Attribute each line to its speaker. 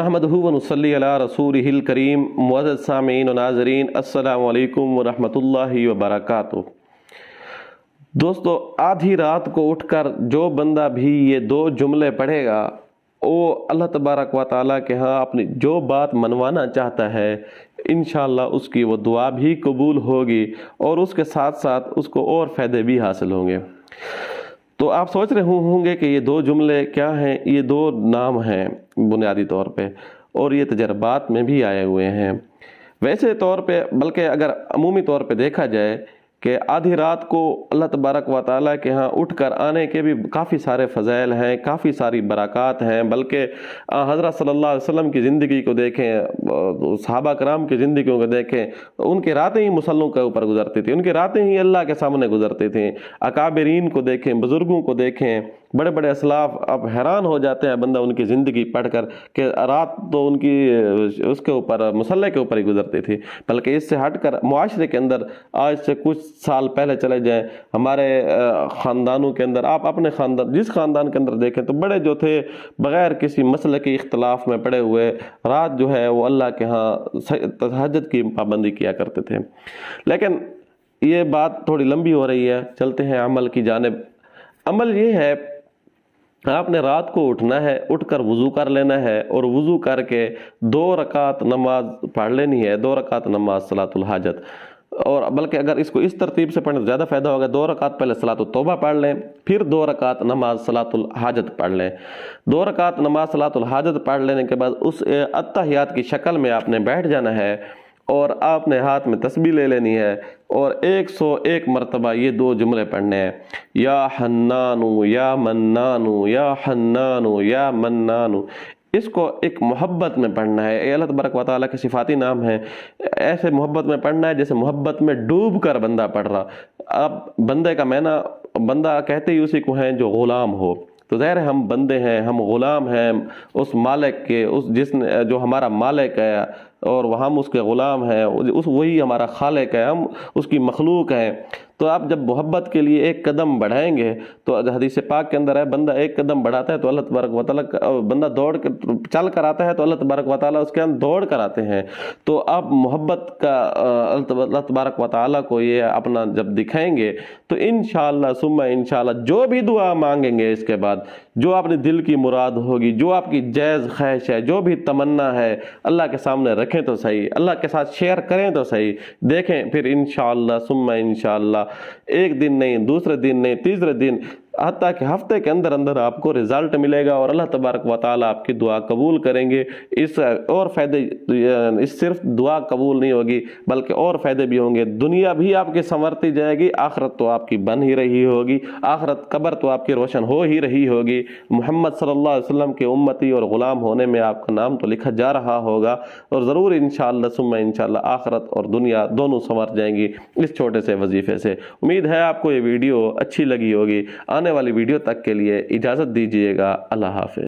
Speaker 1: नहमदहु व नुसल्ली अला रसूलिहिल करीम। मुअज़्ज़ज़ सामीईन व नाज़रीन, अस्सलामु अलैकुम व रहमतुल्लाहि व बरकातुहू। दोस्तों, आधी रात को उठकर जो बंदा भी ये दो जुमले पढ़ेगा वो अल्लाह तबारक व तआला के यहाँ अपनी जो बात मनवाना चाहता है इंशाअल्लाह उसकी वो दुआ भी कबूल होगी और उसके साथ साथ उसको और फ़ायदे भी हासिल होंगे। तो आप सोच रहे होंगे कि ये दो जुमले क्या हैं। ये दो नाम हैं बुनियादी तौर पे और ये तजर्बात में भी आए हुए हैं। वैसे तौर पे बल्कि अगर अमूमी तौर पे देखा जाए कि आधी रात को अल्लाह तबारक व तआला के यहाँ उठकर आने के भी काफ़ी सारे फ़ज़ाइल हैं, काफ़ी सारी बरक़ात हैं। बल्कि हज़रत सल्लल्लाहु अलैहि वसल्लम की ज़िंदगी को देखें, सहाबा कराम की ज़िंदगियों को देखें, उनकी रातें ही मुसल्लों के ऊपर गुजरती थी, उनकी रातें ही अल्लाह के सामने गुजरती थी। अकाबिरीन को देखें, बुज़ुर्गों को देखें, बड़े बड़े असलाफ, अब हैरान हो जाते हैं बंदा उनकी ज़िंदगी पढ़कर कि रात तो उनकी उसके ऊपर मुसल्ले के ऊपर ही गुजरती थी। बल्कि इससे हटकर मुआशरे के अंदर आज से कुछ साल पहले चले जाएं, हमारे ख़ानदानों के अंदर, आप अपने ख़ानदान जिस ख़ानदान के अंदर देखें तो बड़े जो थे बग़ैर किसी मसले के इख्तलाफ में पड़े हुए रात जो है वो अल्लाह के यहाँ तहज्जुद की पाबंदी किया करते थे। लेकिन ये बात थोड़ी लंबी हो रही है, चलते हैं अमल की जानिब। अमल ये है, आपने रात को उठना है, उठकर वज़ू कर लेना है और वज़ू करके 2 रकात नमाज पढ़ लेनी है, 2 रकात नमाज सलातुल हाजत। और बल्कि अगर इसको इस तरतीब से पढ़ें तो ज़्यादा फ़ायदा होगा। 2 रकात पहले सलातुल तौबा पढ़ लें, फिर 2 रकात नमाज सलातुल हाजत पढ़ लें। 2 रकात नमाज सलातुल हाजत पढ़ लेने के बाद उस अत्तहियात की शक्ल में आपने बैठ जाना है और आपने हाथ में तस्बीह ले लेनी है और 101 मरतबा ये 2 जुमले पढ़ने हैं, या हन्नानु या मन्नानु, या हन्नानु या मन्नानु। इसको एक मोहब्बत में पढ़ना है। ये अल्लाह तबारक व तआला के सिफाती नाम है। ऐसे मोहब्बत में पढ़ना है जैसे मोहब्बत में डूब कर बंदा पढ़ रहा। अब बंदे का मैना, बंदा कहते ही उसी को है जो ग़ुलाम हो। तो ज़ाहिर है हम बंदे हैं, हम ग़ुलाम हैं उस मालिक के, उस जिसने जो हमारा मालिक है और हम उसके ग़ुलाम हैं, उस वही हमारा खालिक है, हम उसकी मखलूक हैं। तो आप जब मोहब्बत के लिए एक कदम बढ़ाएंगे तो हदीस पाक के अंदर है, बंदा एक कदम बढ़ाता है तो अल्लाह तबारक व तआला, बंदा दौड़ कर चल कर आता है तो अल्लाह तबारक व तआला उसके अंदर दौड़ कर आते हैं। तो आप मोहब्बत का अल्लाह तबारक व तआला को ये अपना जब दिखाएंगे तो इंशाअल्लाह सुम्मा इंशाअल्लाह जो भी दुआ मांगेंगे इसके बाद, जो अपने दिल की मुराद होगी, जो आपकी जायज़ ख्वाहिश है, जो भी तमन्ना है, अल्लाह के सामने रखें तो सही, अल्लाह के साथ शेयर करें तो सही। देखें फिर इंशाअल्लाह सुम्मा इंशाअल्लाह एक दिन नहीं, दूसरे दिन नहीं, तीसरे दिन, हत्ता कि हफ्ते के अंदर अंदर आपको रिजल्ट मिलेगा और अल्लाह तबारक व तआला आपकी दुआ कबूल करेंगे। इस और फ़ायदे, इस सिर्फ दुआ कबूल नहीं होगी बल्कि और फ़ायदे भी होंगे। दुनिया भी आपकी संवरती जाएगी, आखरत तो आपकी बन ही रही होगी, आखरत कब्र तो आपकी रोशन हो ही रही होगी। मोहम्मद सल्लल्लाहु अलैहि वसल्लम के उम्मती और ग़ुलाम होने में आपका नाम तो लिखा जा रहा होगा और ज़रूर इंशाअल्लाह सुम्मा इंशाअल्लाह आखरत और दुनिया दोनों संवर जाएंगी इस छोटे से वजीफ़े से। उम्मीद है आपको ये वीडियो अच्छी लगी होगी। आने वाली वीडियो तक के लिए इजाज़त दीजिएगा। अल्लाह हाफ़िज़।